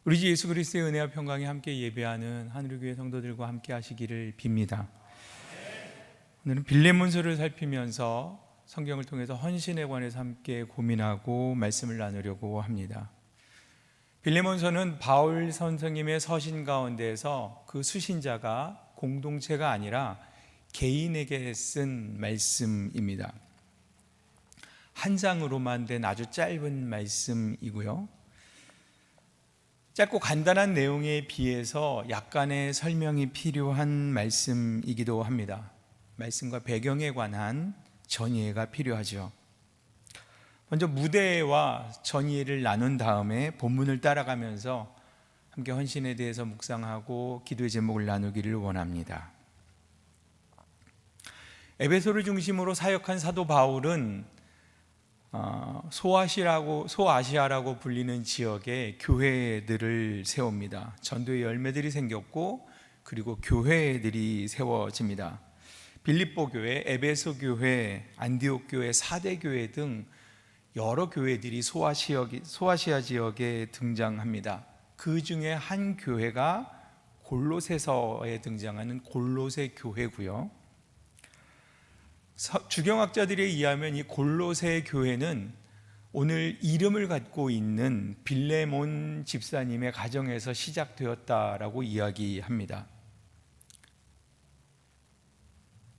우리 주 예수 그리스도의 은혜와 평강이 함께 예배하는 하늘교회 성도들과 함께 하시기를 빕니다. 오늘은 빌레몬서를 살피면서 성경을 통해서 헌신에 관해서 함께 고민하고 말씀을 나누려고 합니다. 빌레몬서는 바울 선생님의 서신 가운데에서 그 수신자가 공동체가 아니라 개인에게 쓴 말씀입니다. 한 장으로만 된 아주 짧은 말씀이고요. 짧고 간단한 내용에 비해서 약간의 설명이 필요한 말씀이기도 합니다. 말씀과 배경에 관한 전이해가 필요하죠. 먼저 무대와 전이해를 나눈 다음에 본문을 따라가면서 함께 헌신에 대해서 묵상하고 기도의 제목을 나누기를 원합니다. 에베소를 중심으로 사역한 사도 바울은 소아시아라고 불리는 지역에 교회들을 세웁니다. 전도의 열매들이 생겼고 그리고 교회들이 세워집니다. 빌립보 교회, 에베소 교회, 안디옥 교회, 사대 교회 등 여러 교회들이 소아시아 지역에 등장합니다. 그 중에 한 교회가 골로새서에 등장하는 골로새 교회고요. 주경학자들에 의하면 이 골로새 교회는 오늘 이름을 갖고 있는 빌레몬 집사님의 가정에서 시작되었다라고 이야기합니다.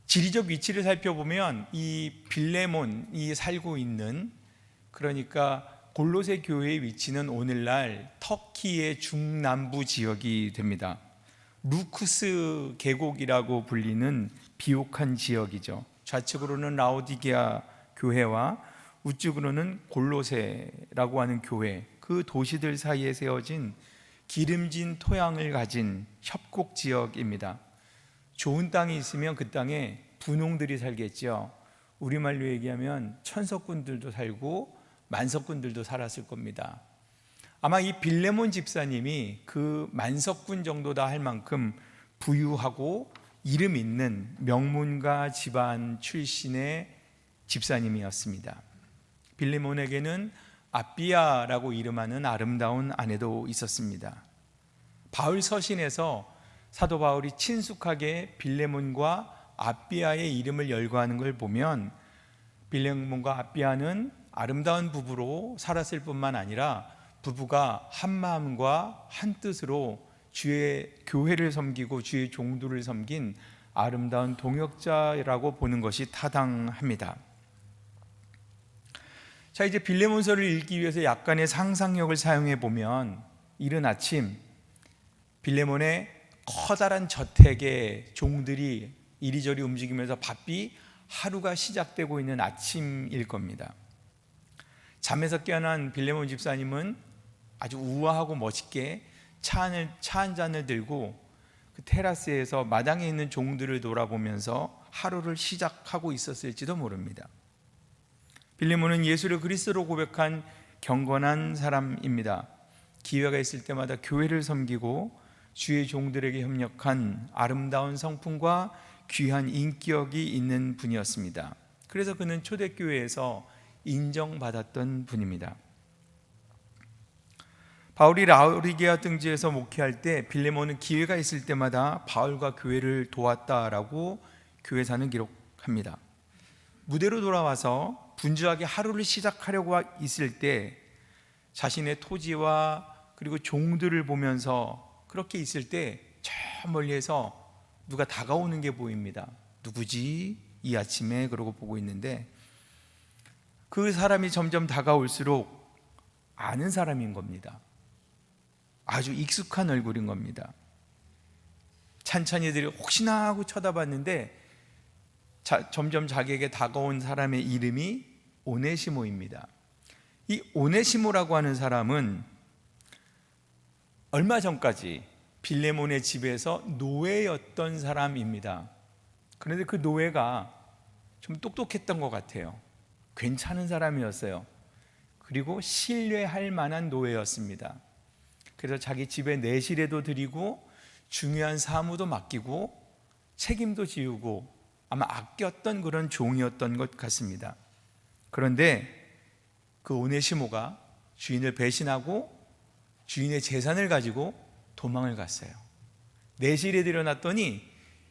지리적 위치를 살펴보면 이 빌레몬이 살고 있는, 그러니까 골로새 교회의 위치는 오늘날 터키의 중남부 지역이 됩니다. 루쿠스 계곡이라고 불리는 비옥한 지역이죠. 좌측으로는 라오디게아 교회와 우측으로는 골로새라고 하는 교회, 그 도시들 사이에 세워진 기름진 토양을 가진 협곡 지역입니다. 좋은 땅이 있으면 그 땅에 분홍들이 살겠죠. 우리말로 얘기하면 천석군들도 살고 만석군들도 살았을 겁니다. 아마 이 빌레몬 집사님이 그 만석군 정도다 할 만큼 부유하고 이름 있는 명문가 집안 출신의 집사님이었습니다. 빌레몬에게는 아비아라고 이름하는 아름다운 아내도 있었습니다. 바울 서신에서 사도 바울이 친숙하게 빌레몬과 아비아의 이름을 열거하는 걸 보면 빌레몬과 아비아는 아름다운 부부로 살았을 뿐만 아니라 부부가 한 마음과 한 뜻으로 주의 교회를 섬기고 주의 종들을 섬긴 아름다운 동역자라고 보는 것이 타당합니다. 자, 이제 빌레몬서를 읽기 위해서 약간의 상상력을 사용해 보면 이른 아침 빌레몬의 커다란 저택에 종들이 이리저리 움직이면서 바삐 하루가 시작되고 있는 아침일 겁니다. 잠에서 깨어난 빌레몬 집사님은 아주 우아하고 멋있게 차 한 잔을 들고 그 테라스에서 마당에 있는 종들을 돌아보면서 하루를 시작하고 있었을지도 모릅니다. 빌레몬은 예수를 그리스도로 고백한 경건한 사람입니다. 기회가 있을 때마다 교회를 섬기고 주의 종들에게 협력한 아름다운 성품과 귀한 인격이 있는 분이었습니다. 그래서 그는 초대교회에서 인정받았던 분입니다. 바울이 라오디게아 등지에서 목회할 때 빌레몬은 기회가 있을 때마다 바울과 교회를 도왔다라고 교회사는 기록합니다. 무대로 돌아와서 분주하게 하루를 시작하려고 있을 때 자신의 토지와 그리고 종들을 보면서 그렇게 있을 때 저 멀리에서 누가 다가오는 게 보입니다. 누구지? 이 아침에 그러고 보고 있는데 그 사람이 점점 다가올수록 아는 사람인 겁니다. 아주 익숙한 얼굴인 겁니다. 찬찬히들이 혹시나 하고 쳐다봤는데 점점 자기에게 다가온 사람의 이름이 오네시모입니다. 이 오네시모라고 하는 사람은 얼마 전까지 빌레몬의 집에서 노예였던 사람입니다. 그런데 그 노예가 좀 똑똑했던 것 같아요. 괜찮은 사람이었어요. 그리고 신뢰할 만한 노예였습니다. 그래서 자기 집에 내실에도 드리고 중요한 사무도 맡기고 책임도 지우고 아마 아꼈던 그런 종이었던 것 같습니다. 그런데 그 오네시모가 주인을 배신하고 주인의 재산을 가지고 도망을 갔어요. 내실에 들여놨더니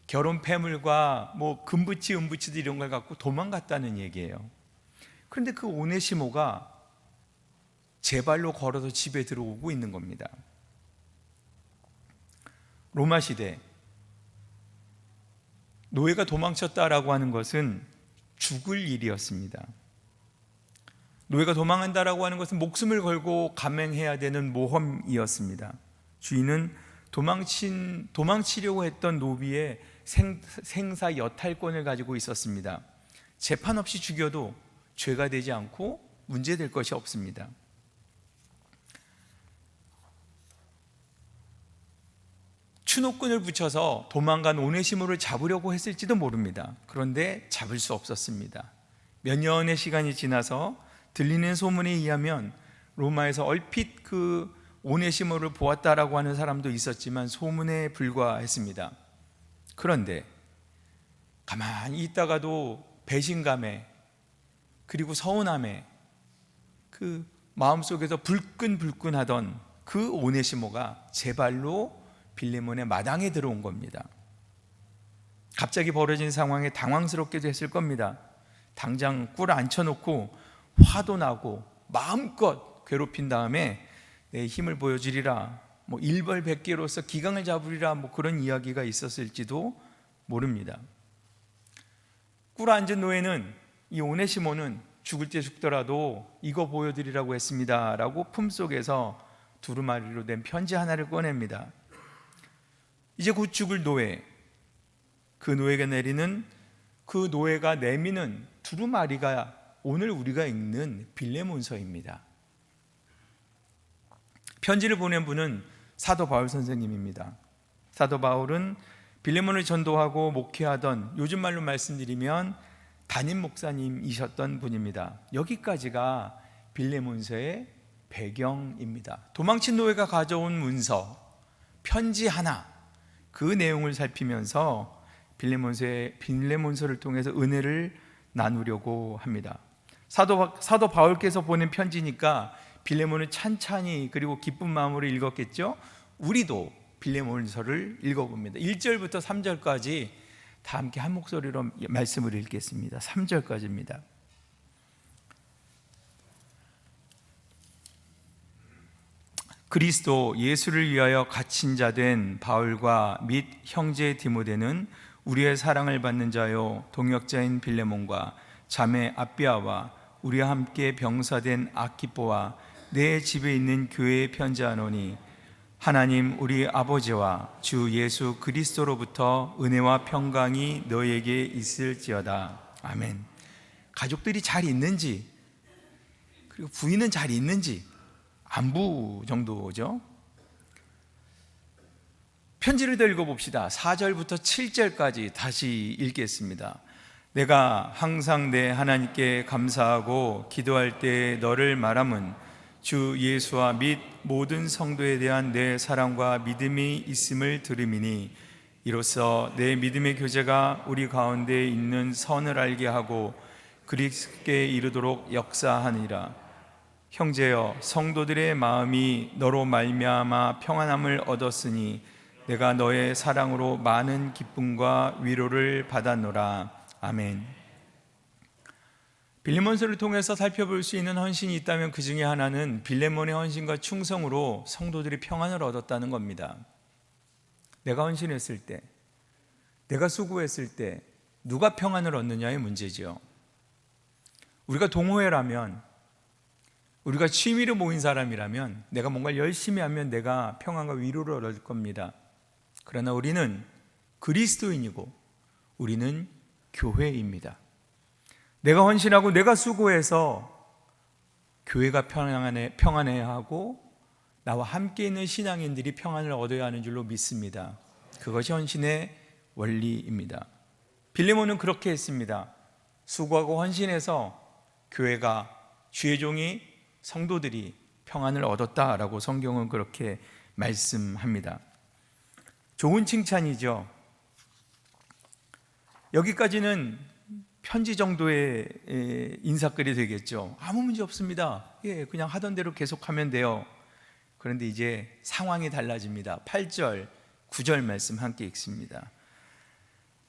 결혼 폐물과 뭐 금부치 은부치들 이런 걸 갖고 도망갔다는 얘기예요. 그런데 그 오네시모가 제 발로 걸어서 집에 들어오고 있는 겁니다. 로마 시대 노예가 도망쳤다라고 하는 것은 죽을 일이었습니다. 노예가 도망한다라고 하는 것은 목숨을 걸고 감행해야 되는 모험이었습니다. 주인은 도망치려고 했던 노비의 생사 여탈권을 가지고 있었습니다. 재판 없이 죽여도 죄가 되지 않고 문제될 것이 없습니다. 추노끈을 붙여서 도망간 오네시모를 잡으려고 했을지도 모릅니다. 그런데 잡을 수 없었습니다. 몇 년의 시간이 지나서 들리는 소문에 의하면 로마에서 얼핏 그 오네시모를 보았다라고 하는 사람도 있었지만 소문에 불과했습니다. 그런데 가만히 있다가도 배신감에 그리고 서운함에 그 마음속에서 불끈불끈하던 그 오네시모가 제 발로 빌레몬의 마당에 들어온 겁니다. 갑자기 벌어진 상황에 당황스럽게도 했을 겁니다. 당장 꿀 앉혀놓고 화도 나고 마음껏 괴롭힌 다음에 내 힘을 보여주리라, 뭐 일벌백계로서 기강을 잡으리라, 뭐 그런 이야기가 있었을지도 모릅니다. 꿀 앉은 노예는 이 오네시모는 죽을 때 죽더라도 이거 보여드리라고 했습니다 라고 품속에서 두루마리로 된 편지 하나를 꺼냅니다. 이제 곧 죽을 노예, 그 노예가 내리는 그 노예가 내미는 두루마리가 오늘 우리가 읽는 빌레몬서입니다. 편지를 보낸 분은 사도 바울 선생님입니다. 사도 바울은 빌레몬을 전도하고 목회하던, 요즘 말로 말씀드리면 담임 목사님이셨던 분입니다. 여기까지가 빌레몬서의 배경입니다. 도망친 노예가 가져온 문서, 편지 하나, 그 내용을 살피면서 빌레몬서를 통해서 은혜를 나누려고 합니다. 사도 바울께서 보낸 편지니까 빌레몬을 찬찬히 그리고 기쁜 마음으로 읽었겠죠. 우리도 빌레몬서를 읽어봅니다. 1절부터 3절까지 다 함께 한 목소리로 말씀을 읽겠습니다. 3절까지입니다. 그리스도 예수를 위하여 갇힌 자 된 바울과 및 형제 디모데는 우리의 사랑을 받는 자요 동역자인 빌레몬과 자매 아비아와 우리와 함께 병사된 아키포와 내 집에 있는 교회에 편지하노니 하나님 우리 아버지와 주 예수 그리스도로부터 은혜와 평강이 너에게 있을지어다. 아멘. 가족들이 잘 있는지, 그리고 부인은 잘 있는지 안부 정도죠. 편지를 더 읽어봅시다. 4절부터 7절까지 다시 읽겠습니다. 내가 항상 내 하나님께 감사하고 기도할 때 너를 말함은 주 예수와 및 모든 성도에 대한 내 사랑과 믿음이 있음을 들음이니 이로써 내 믿음의 교제가 우리 가운데 있는 선을 알게 하고 그리스도께 이르도록 역사하니라. 형제여, 성도들의 마음이 너로 말미암아 평안함을 얻었으니 내가 너의 사랑으로 많은 기쁨과 위로를 받았노라. 아멘. 빌레몬서를 통해서 살펴볼 수 있는 헌신이 있다면 그 중에 하나는 빌레몬의 헌신과 충성으로 성도들이 평안을 얻었다는 겁니다. 내가 헌신했을 때, 내가 수고했을 때 누가 평안을 얻느냐의 문제죠. 우리가 동호회라면, 우리가 취미로 모인 사람이라면 내가 뭔가 열심히 하면 내가 평안과 위로를 얻을 겁니다. 그러나 우리는 그리스도인이고 우리는 교회입니다. 내가 헌신하고 내가 수고해서 교회가 평안해야 하고 나와 함께 있는 신앙인들이 평안을 얻어야 하는 줄로 믿습니다. 그것이 헌신의 원리입니다. 빌레몬은 그렇게 했습니다. 수고하고 헌신해서 교회가, 주의 종이, 성도들이 평안을 얻었다라고 성경은 그렇게 말씀합니다. 좋은 칭찬이죠. 여기까지는 편지 정도의 인사글이 되겠죠. 아무 문제 없습니다. 그냥 하던 대로 계속하면 돼요. 그런데 이제 상황이 달라집니다. 8절, 9절 말씀 함께 읽습니다.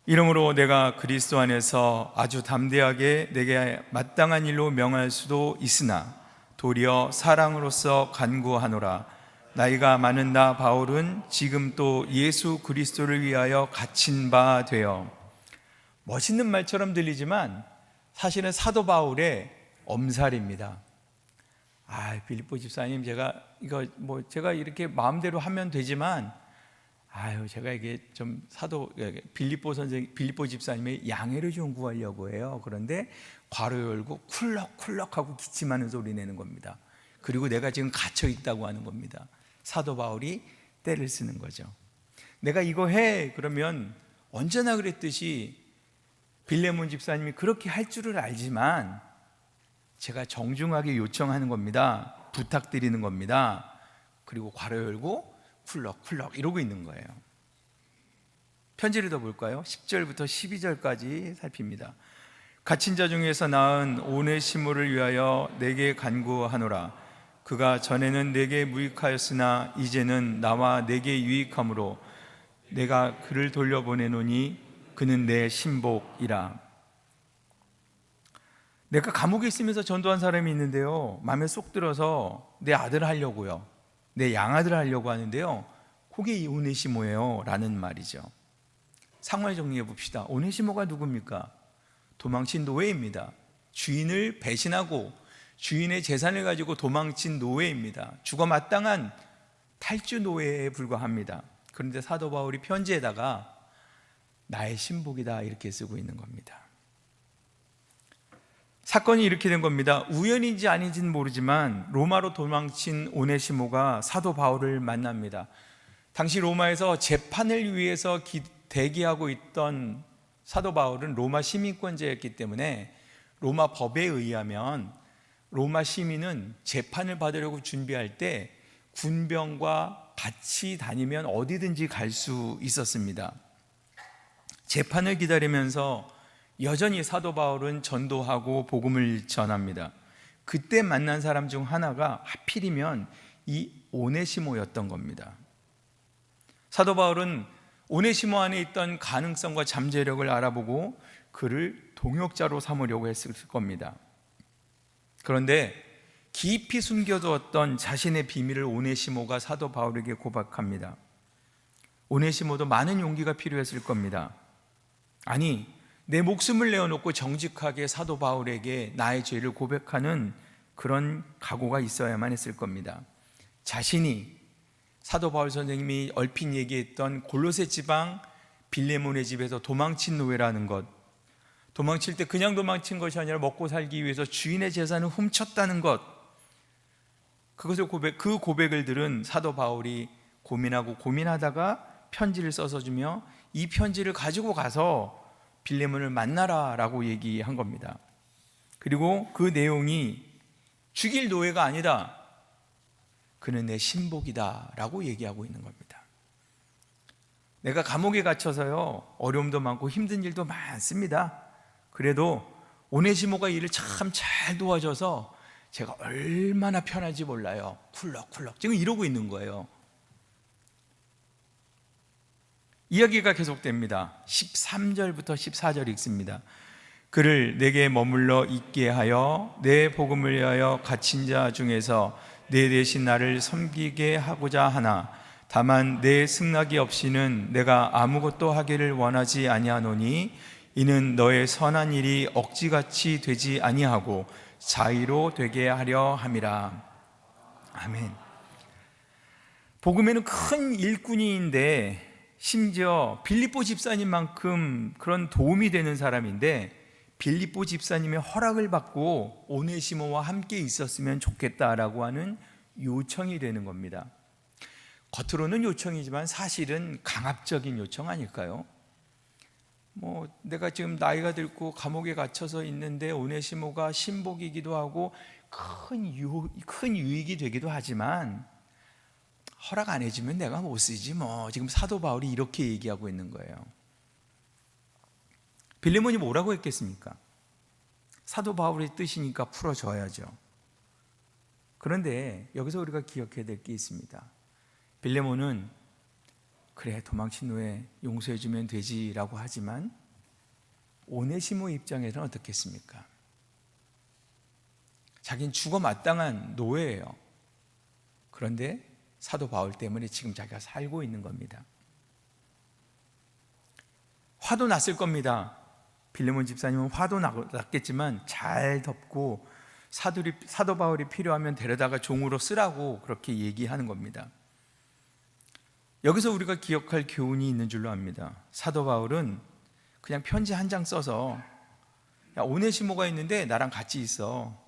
이러므로 내가 그리스도 안에서 아주 담대하게 내게 마땅한 일로 명할 수도 있으나 도리어 사랑으로서 간구하노라. 나이가 많은 나 바울은 지금 또 예수 그리스도를 위하여 갇힌 바 되어. 멋있는 말처럼 들리지만 사실은 사도 바울의 엄살입니다. 빌립보 집사님, 제가 이렇게 마음대로 하면 되지만 제가 이게 좀 빌립보 집사님의 양해를 좀 구하려고 해요. 그런데 괄호 열고 쿨럭쿨럭하고 기침하는 소리 내는 겁니다. 그리고 내가 지금 갇혀 있다고 하는 겁니다. 사도 바울이 때를 쓰는 거죠. 내가 이거 해 그러면 언제나 그랬듯이 빌레몬 집사님이 그렇게 할 줄을 알지만 제가 정중하게 요청하는 겁니다. 부탁드리는 겁니다. 그리고 괄호 열고 쿨럭쿨럭 이러고 있는 거예요. 편지를 더 볼까요? 10절부터 12절까지 살핍니다. 갇힌 자 중에서 낳은 오네시모를 위하여 내게 간구하노라. 그가 전에는 내게 무익하였으나 이제는 나와 내게 유익함으로 내가 그를 돌려보내노니 그는 내 신복이라. 내가 감옥에 있으면서 전도한 사람이 있는데요, 마음에 쏙 들어서 내 아들 하려고요, 내 양아들 하려고 하는데요, 그게 이 오네시모예요 라는 말이죠. 상황을 정리해 봅시다. 오네시모가 누굽니까? 도망친 노예입니다. 주인을 배신하고 주인의 재산을 가지고 도망친 노예입니다. 죽어 마땅한 탈주 노예에 불과합니다. 그런데 사도 바울이 편지에다가 나의 신복이다 이렇게 쓰고 있는 겁니다. 사건이 이렇게 된 겁니다. 우연인지 아닌지는 모르지만 로마로 도망친 오네시모가 사도 바울을 만납니다. 당시 로마에서 재판을 위해서 대기하고 있던 사도 바울은 로마 시민권자였기 때문에 로마 법에 의하면 로마 시민은 재판을 받으려고 준비할 때 군병과 같이 다니면 어디든지 갈 수 있었습니다. 재판을 기다리면서 여전히 사도 바울은 전도하고 복음을 전합니다. 그때 만난 사람 중 하나가 하필이면 이 오네시모였던 겁니다. 사도 바울은 오네시모 안에 있던 가능성과 잠재력을 알아보고 그를 동역자로 삼으려고 했을 겁니다. 그런데 깊이 숨겨두었던 자신의 비밀을 오네시모가 사도 바울에게 고백합니다. 오네시모도 많은 용기가 필요했을 겁니다. 아니, 내 목숨을 내어놓고 정직하게 사도 바울에게 나의 죄를 고백하는 그런 각오가 있어야만 했을 겁니다. 자신이 사도 바울 선생님이 얼핏 얘기했던 골로새 지방 빌레몬의 집에서 도망친 노예라는 것, 도망칠 때 그냥 도망친 것이 아니라 먹고 살기 위해서 주인의 재산을 훔쳤다는 것, 그 고백을 들은 사도 바울이 고민하다가 편지를 써서 주며 이 편지를 가지고 가서 빌레몬을 만나라 라고 얘기한 겁니다. 그리고 그 내용이 죽일 노예가 아니다, 그는 내 신복이다 라고 얘기하고 있는 겁니다. 내가 감옥에 갇혀서요, 어려움도 많고 힘든 일도 많습니다. 그래도 오네시모가 일을 참 잘 도와줘서 제가 얼마나 편한지 몰라요. 쿨럭쿨럭 지금 이러고 있는 거예요. 이야기가 계속됩니다. 13절부터 14절 읽습니다. 그를 내게 머물러 있게 하여 내 복음을 위하여 갇힌 자 중에서 내 대신 나를 섬기게 하고자 하나 다만 내 승낙이 없이는 내가 아무것도 하기를 원하지 아니하노니 이는 너의 선한 일이 억지같이 되지 아니하고 자의로 되게 하려 함이라. 아멘. 복음에는 큰 일꾼인데 심지어 빌립보 집사님만큼 그런 도움이 되는 사람인데 빌립보 집사님의 허락을 받고 오네시모와 함께 있었으면 좋겠다라고 하는 요청이 되는 겁니다. 겉으로는 요청이지만 사실은 강압적인 요청 아닐까요? 내가 지금 나이가 들고 감옥에 갇혀서 있는데 오네시모가 신복이기도 하고 큰 유익이 되기도 하지만 허락 안 해주면 내가 못 쓰지 지금 사도 바울이 이렇게 얘기하고 있는 거예요. 빌레몬이 뭐라고 했겠습니까? 사도 바울의 뜻이니까 풀어줘야죠. 그런데 여기서 우리가 기억해야 될 게 있습니다. 빌레몬은 그래 도망친 후에 용서해주면 되지라고 하지만 오네시모 입장에서는 어떻겠습니까? 자기는 죽어 마땅한 노예예요. 그런데 사도 바울 때문에 지금 자기가 살고 있는 겁니다. 화도 났을 겁니다. 빌레몬 집사님은 화도 났겠지만 잘 덮고 사도 바울이 필요하면 데려다가 종으로 쓰라고 그렇게 얘기하는 겁니다. 여기서 우리가 기억할 교훈이 있는 줄로 압니다. 사도 바울은 그냥 편지 한 장 써서 야, 오네시모가 있는데 나랑 같이 있어.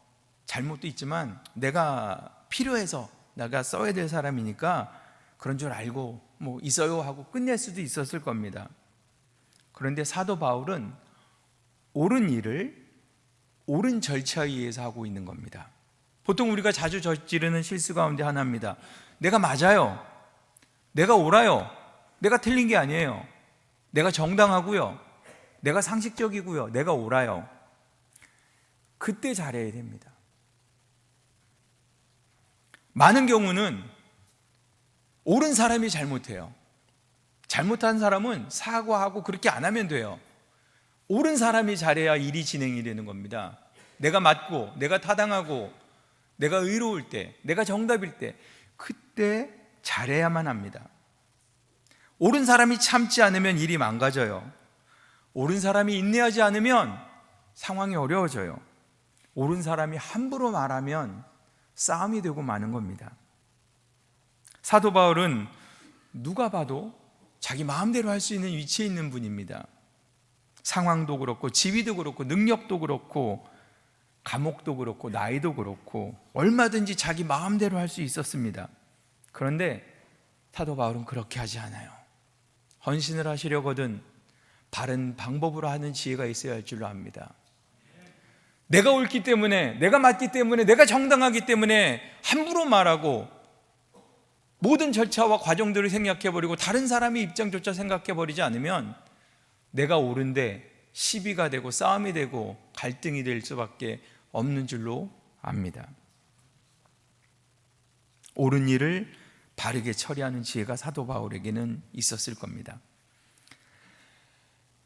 잘못도 있지만 내가 필요해서 내가 써야 될 사람이니까 그런 줄 알고 뭐 있어요 하고 끝낼 수도 있었을 겁니다. 그런데 사도 바울은 옳은 일을 옳은 절차에 의해서 하고 있는 겁니다. 보통 우리가 자주 저지르는 실수 가운데 하나입니다. 내가 맞아요. 내가 옳아요. 내가 틀린 게 아니에요. 내가 정당하고요. 내가 상식적이고요. 내가 옳아요. 그때 잘해야 됩니다. 많은 경우는 옳은 사람이 잘못해요. 잘못한 사람은 사과하고 그렇게 안 하면 돼요. 옳은 사람이 잘해야 일이 진행이 되는 겁니다. 내가 맞고 내가 타당하고 내가 의로울 때, 내가 정답일 때 그때 잘해야만 합니다. 옳은 사람이 참지 않으면 일이 망가져요. 옳은 사람이 인내하지 않으면 상황이 어려워져요. 옳은 사람이 함부로 말하면 싸움이 되고 마는 겁니다. 사도 바울은 누가 봐도 자기 마음대로 할 수 있는 위치에 있는 분입니다. 상황도 그렇고 지위도 그렇고 능력도 그렇고 감옥도 그렇고 나이도 그렇고 얼마든지 자기 마음대로 할 수 있었습니다. 그런데 사도 바울은 그렇게 하지 않아요. 헌신을 하시려거든 바른 방법으로 하는 지혜가 있어야 할 줄로 압니다. 내가 옳기 때문에, 내가 맞기 때문에, 내가 정당하기 때문에 함부로 말하고 모든 절차와 과정들을 생각해버리고 다른 사람의 입장조차 생각해버리지 않으면 내가 옳은데 시비가 되고 싸움이 되고 갈등이 될 수밖에 없는 줄로 압니다. 옳은 일을 바르게 처리하는 지혜가 사도 바울에게는 있었을 겁니다.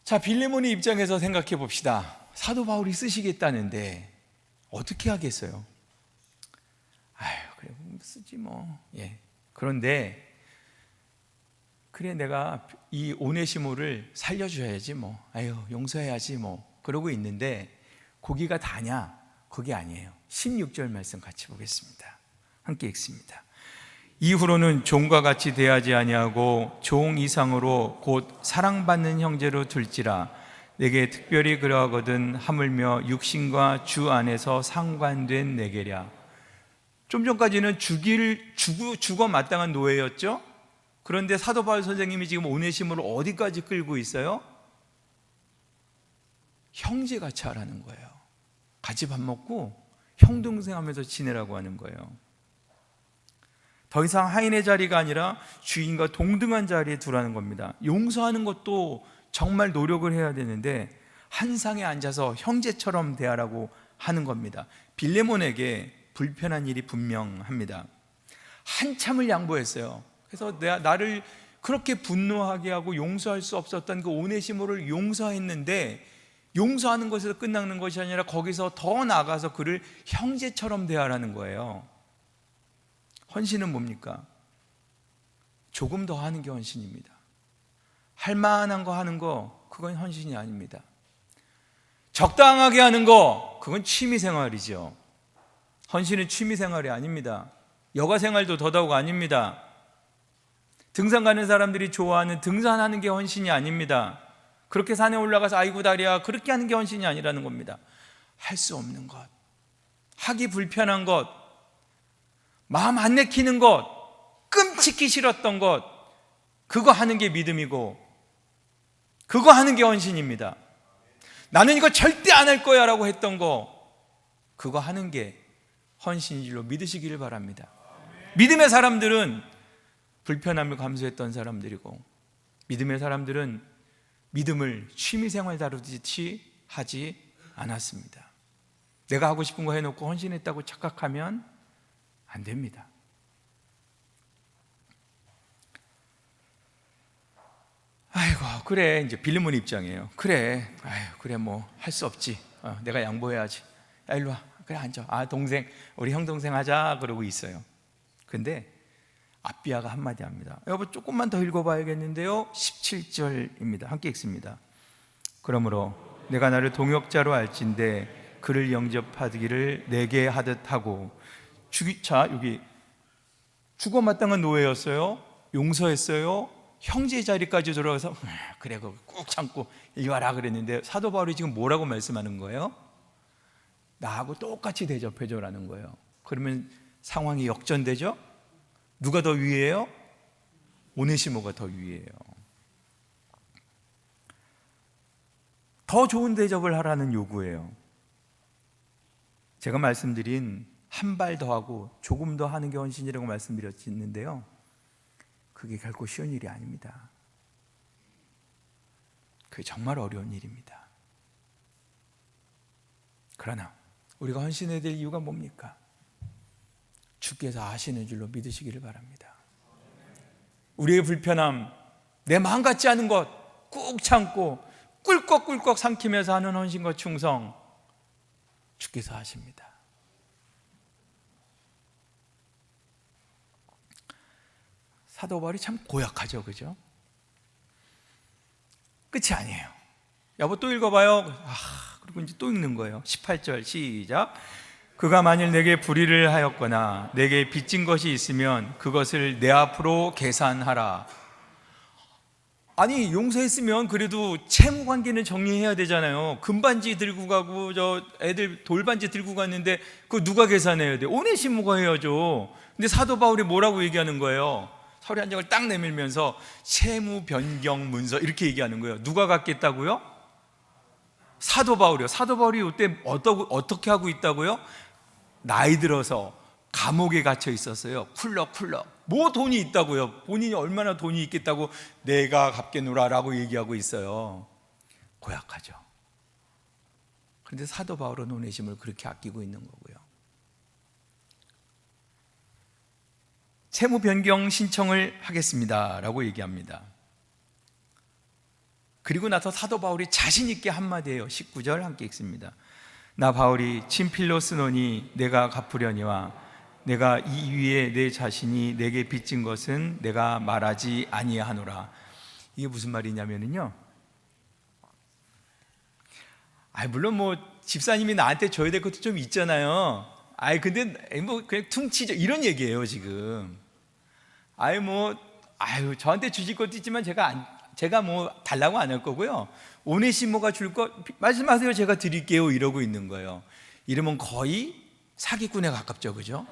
자, 빌레몬의 입장에서 생각해 봅시다. 사도 바울이 쓰시겠다는데 어떻게 하겠어요? 아유, 그래 쓰지 뭐. 예. 그런데 그래 내가 이 오네시모를 살려줘야지 뭐. 아유, 용서해야지 뭐. 그러고 있는데 거기가 다냐? 그게 아니에요. 16절 말씀 같이 보겠습니다. 함께 읽습니다. 이후로는 종과 같이 대하지 아니하고 종 이상으로 곧 사랑받는 형제로 둘지라. 내게 특별히 그러하거든 하물며 육신과 주 안에서 상관된 내게랴. 좀 전까지는 죽어 마땅한 노예였죠. 그런데 사도 바울 선생님이 지금 오네시모를 어디까지 끌고 있어요? 형제같이 하라는 거예요. 같이 밥 먹고 형동생 하면서 지내라고 하는 거예요. 더 이상 하인의 자리가 아니라 주인과 동등한 자리에 두라는 겁니다. 용서하는 것도 정말 노력을 해야 되는데 한 상에 앉아서 형제처럼 대하라고 하는 겁니다. 빌레몬에게 불편한 일이 분명합니다. 한참을 양보했어요. 그래서 나를 그렇게 분노하게 하고 용서할 수 없었던 그 오네시모를 용서했는데 용서하는 것에서 끝나는 것이 아니라 거기서 더 나아가서 그를 형제처럼 대하라는 거예요. 헌신은 뭡니까? 조금 더 하는 게 헌신입니다. 할 만한 거 하는 거 그건 헌신이 아닙니다. 적당하게 하는 거 그건 취미생활이죠. 헌신은 취미생활이 아닙니다. 여가생활도 더더욱 아닙니다. 등산 가는 사람들이 좋아하는 등산하는 게 헌신이 아닙니다. 그렇게 산에 올라가서 아이고 다리야 그렇게 하는 게 헌신이 아니라는 겁니다. 할 수 없는 것, 하기 불편한 것, 마음 안 내키는 것, 끔찍히 싫었던 것, 그거 하는 게 믿음이고 그거 하는 게 헌신입니다. 나는 이거 절대 안 할 거야 라고 했던 거, 그거 하는 게 헌신인 줄로 믿으시기를 바랍니다. 믿음의 사람들은 불편함을 감수했던 사람들이고 믿음의 사람들은 믿음을 취미생활 다루듯이 하지 않았습니다. 내가 하고 싶은 거 해놓고 헌신했다고 착각하면 안 됩니다. 아이고, 그래, 이제 빌레몬 입장이에요. 그래, 그래, 뭐 할 수 없지. 내가 양보해야지. 야, 일로 와. 그래, 앉아. 동생, 우리 형 동생 하자. 그러고 있어요. 근데 아비야가 한마디 합니다. 여보, 조금만 더 읽어봐야겠는데요. 17절입니다. 함께 읽습니다. 그러므로 내가 나를 동역자로 알진대 그를 영접하기를 내게 하듯 하고. 자, 여기 죽어 마땅한 노예였어요. 용서했어요. 형제 자리까지 들어가서 그래, 그거 꾹 참고 이리 와라 그랬는데, 사도 바울이 지금 뭐라고 말씀하는 거예요? 나하고 똑같이 대접해줘라는 거예요. 그러면 상황이 역전되죠? 누가 더 위에요? 오네시모가 더 위에요. 더 좋은 대접을 하라는 요구예요. 제가 말씀드린 한 발 더 하고 조금 더 하는 게 헌신이라고 말씀드렸는데요, 그게 결코 쉬운 일이 아닙니다. 그게 정말 어려운 일입니다. 그러나 우리가 헌신해야 될 이유가 뭡니까? 주께서 아시는 줄로 믿으시기를 바랍니다. 우리의 불편함, 내 마음 같지 않은 것 꾹 참고 꿀꺽꿀꺽 삼키면서 하는 헌신과 충성, 주께서 아십니다. 사도 바울이 참 고약하죠, 그죠? 끝이 아니에요. 여보, 또 읽어봐요. 그리고 이제 또 읽는 거예요. 18절 시작. 그가 만일 내게 불의를 하였거나 내게 빚진 것이 있으면 그것을 내 앞으로 계산하라. 아니, 용서했으면 그래도 채무 관계는 정리해야 되잖아요. 금반지 들고 가고 저 애들 돌반지 들고 갔는데 그거 누가 계산해야 돼? 오네시모가 해야죠. 근데 사도 바울이 뭐라고 얘기하는 거예요? 서류 한 장을 딱 내밀면서 채무 변경 문서 이렇게 얘기하는 거예요. 누가 갖겠다고요? 사도 바울이요. 사도 바울이 이때 어떻게 하고 있다고요? 나이 들어서 감옥에 갇혀 있었어요. 쿨럭쿨럭. 뭐 돈이 있다고요? 본인이 얼마나 돈이 있겠다고 내가 갚겠노라라고 얘기하고 있어요. 고약하죠. 그런데 사도 바울은 오네시모를 그렇게 아끼고 있는 거고요. 채무 변경 신청을 하겠습니다 라고 얘기합니다. 그리고 나서 사도 바울이 자신 있게 한마디예요. 19절 함께 읽습니다. 나 바울이 친필로 쓰노니 내가 갚으려니와 내가 이 위에 내 자신이 내게 빚진 것은 내가 말하지 아니하노라. 이게 무슨 말이냐면요, 물론 뭐 집사님이 나한테 줘야 될 것도 좀 있잖아요. 근데 뭐 그냥 퉁치죠 이런 얘기예요 지금. 저한테 주실 것도 있지만 제가 뭐 달라고 안 할 거고요. 오네시모가 줄 것 말씀하세요, 제가 드릴게요 이러고 있는 거예요. 이러면 거의 사기꾼에 가깝죠, 그죠?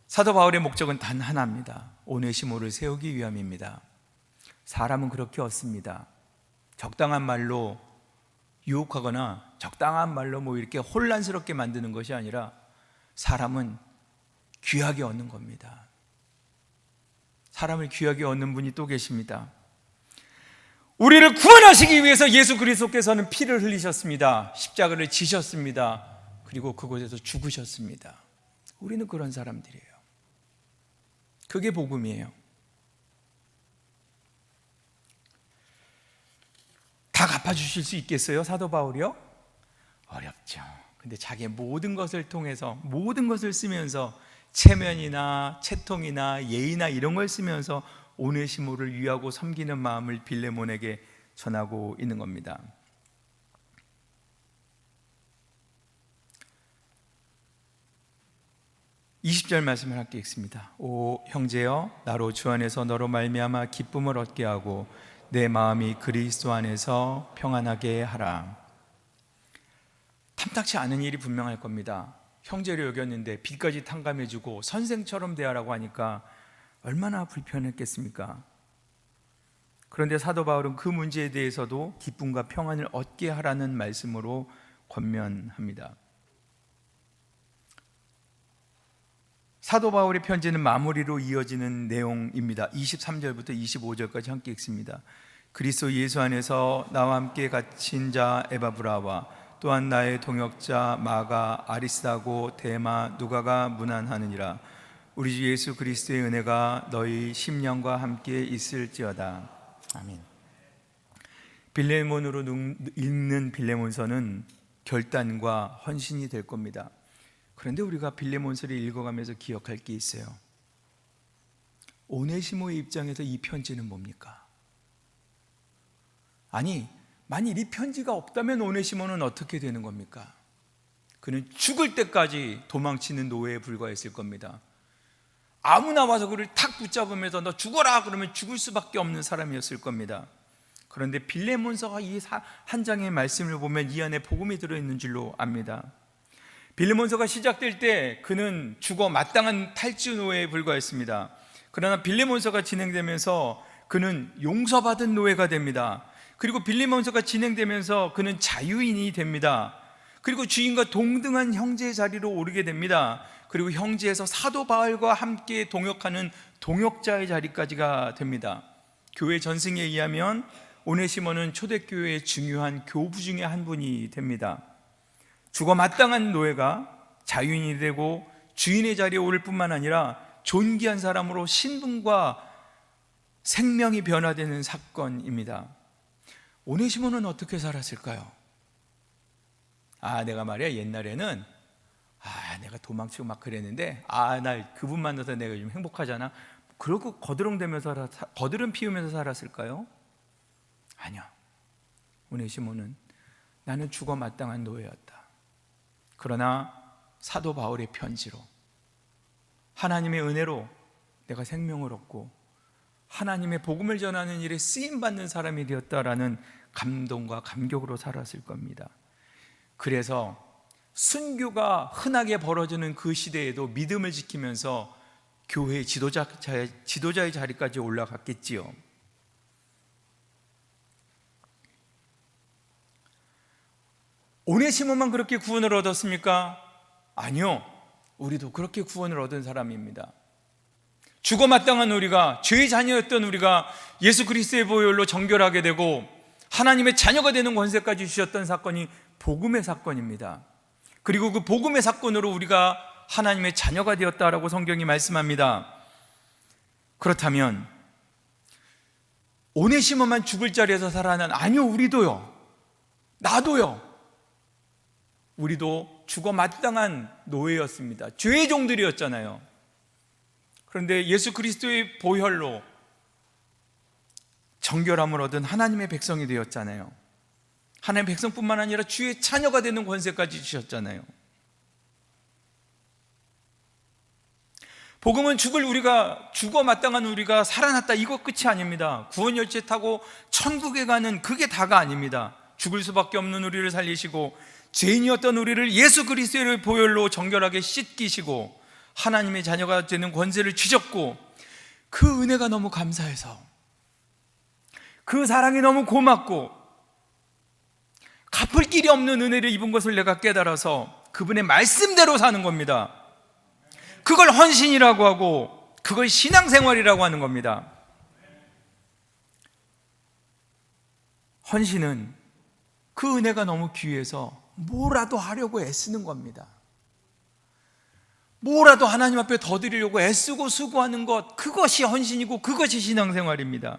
사도 바울의 목적은 단 하나입니다. 오네시모를 세우기 위함입니다. 사람은 그렇게 얻습니다. 적당한 말로 유혹하거나 적당한 말로 뭐 이렇게 혼란스럽게 만드는 것이 아니라 사람은 귀하게 얻는 겁니다. 사람을 귀하게 얻는 분이 또 계십니다. 우리를 구원하시기 위해서 예수 그리스도께서는 피를 흘리셨습니다. 십자가를 지셨습니다. 그리고 그곳에서 죽으셨습니다. 우리는 그런 사람들이에요. 그게 복음이에요. 다 갚아주실 수 있겠어요? 사도 바울이요? 어렵죠. 근데 자기의 모든 것을 통해서, 모든 것을 쓰면서 체면이나 채통이나 예의나 이런 걸 쓰면서 오네시모를 위하고 섬기는 마음을 빌레몬에게 전하고 있는 겁니다. (20절) 말씀을 함께 읽습니다. 오 형제여, 나로 주 안에서 너로 말미암아 기쁨을 얻게 하고 내 마음이 그리스도 안에서 평안하게 하라. 탐탁치 않은 일이 분명할 겁니다. 형제로 여겼는데 빚까지 탕감해주고 선생처럼 대하라고 하니까 얼마나 불편했겠습니까? 그런데 사도 바울은 그 문제에 대해서도 기쁨과 평안을 얻게 하라는 말씀으로 권면합니다. 사도 바울의 편지는 마무리로 이어지는 내용입니다. 23절부터 25절까지 함께 읽습니다. 그리스도 예수 안에서 나와 함께 갇힌 자 에바브라와 또한 나의 동역자 마가, 아리스다고, 데마, 누가가 문안하느니라. 우리 주 예수 그리스도의 은혜가 너희 심령과 함께 있을지어다. 아멘. 빌레몬으로 읽는 빌레몬서는 결단과 헌신이 될 겁니다. 그런데 우리가 빌레몬서를 읽어가면서 기억할 게 있어요. 오네시모의 입장에서 이 편지는 뭡니까? 아니, 만일 이 편지가 없다면 오네시모는 어떻게 되는 겁니까? 그는 죽을 때까지 도망치는 노예에 불과했을 겁니다. 아무나 와서 그를 탁 붙잡으면서 너 죽어라 그러면 죽을 수밖에 없는 사람이었을 겁니다. 그런데 빌레몬서가 이 한 장의 말씀을 보면 이 안에 복음이 들어있는 줄로 압니다. 빌레몬서가 시작될 때 그는 죽어 마땅한 탈주 노예에 불과했습니다. 그러나 빌레몬서가 진행되면서 그는 용서받은 노예가 됩니다. 그리고 빌레몬서가 진행되면서 그는 자유인이 됩니다. 그리고 주인과 동등한 형제의 자리로 오르게 됩니다. 그리고 형제에서 사도 바울과 함께 동역하는 동역자의 자리까지가 됩니다. 교회 전승에 의하면 오네시모는 초대교회의 중요한 교부 중에 한 분이 됩니다. 죽어 마땅한 노예가 자유인이 되고 주인의 자리에 오를 뿐만 아니라 존귀한 사람으로 신분과 생명이 변화되는 사건입니다. 오네시모는 어떻게 살았을까요? 내가 말이야 옛날에는 내가 도망치고 막 그랬는데 나 그분 만나서 내가 요즘 행복하잖아. 그러고 거드름 피우면서 살았을까요? 아니요. 오네시모는 나는 죽어 마땅한 노예였다. 그러나 사도 바울의 편지로 하나님의 은혜로 내가 생명을 얻고 하나님의 복음을 전하는 일에 쓰임받는 사람이 되었다라는 감동과 감격으로 살았을 겁니다. 그래서 순교가 흔하게 벌어지는 그 시대에도 믿음을 지키면서 교회의 지도자의 자리까지 올라갔겠지요. 오네시모만 그렇게 구원을 얻었습니까? 아니요. 우리도 그렇게 구원을 얻은 사람입니다. 죽어 마땅한 우리가, 죄의 자녀였던 우리가 예수 그리스도의 보혈로 정결하게 되고 하나님의 자녀가 되는 권세까지 주셨던 사건이 복음의 사건입니다. 그리고 그 복음의 사건으로 우리가 하나님의 자녀가 되었다라고 성경이 말씀합니다. 그렇다면 오네시모만 죽을 자리에서 살아난, 아니요, 우리도요, 나도요, 우리도 죽어 마땅한 노예였습니다. 죄의 종들이었잖아요. 그런데 예수 그리스도의 보혈로 정결함을 얻은 하나님의 백성이 되었잖아요. 하나님의 백성뿐만 아니라 주의 자녀가 되는 권세까지 주셨잖아요. 복음은 죽어 마땅한 우리가 살아났다, 이거 끝이 아닙니다. 구원 열차 타고 천국에 가는 그게 다가 아닙니다. 죽을 수밖에 없는 우리를 살리시고 죄인이었던 우리를 예수 그리스도의 보혈로 정결하게 씻기시고 하나님의 자녀가 되는 권세를 주셨고, 그 은혜가 너무 감사해서, 그 사랑이 너무 고맙고 갚을 길이 없는 은혜를 입은 것을 내가 깨달아서 그분의 말씀대로 사는 겁니다. 그걸 헌신이라고 하고 그걸 신앙생활이라고 하는 겁니다. 헌신은 그 은혜가 너무 귀해서 뭐라도 하려고 애쓰는 겁니다. 뭐라도 하나님 앞에 더 드리려고 애쓰고 수고하는 것, 그것이 헌신이고 그것이 신앙생활입니다.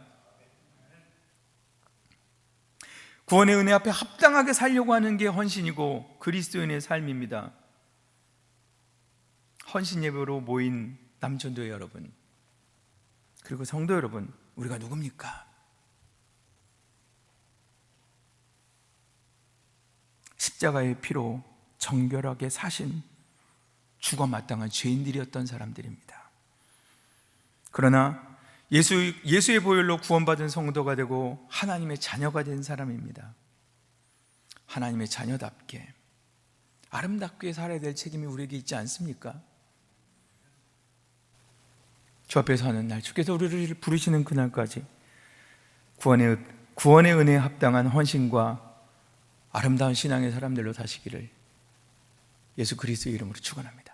구원의 은혜 앞에 합당하게 살려고 하는 게 헌신이고 그리스도인의 삶입니다. 헌신 예배로 모인 남천도의 여러분, 그리고 성도 여러분, 우리가 누굽니까? 십자가의 피로 정결하게 사신 죽어 마땅한 죄인들이었던 사람들입니다. 그러나 예수의 보혈로 구원받은 성도가 되고 하나님의 자녀가 된 사람입니다. 하나님의 자녀답게 아름답게 살아야 될 책임이 우리에게 있지 않습니까? 주 앞에 서는 날, 주께서 우리를 부르시는 그날까지 구원의 은혜에 합당한 헌신과 아름다운 신앙의 사람들로 사시기를 예수 그리스도의 이름으로 축원합니다.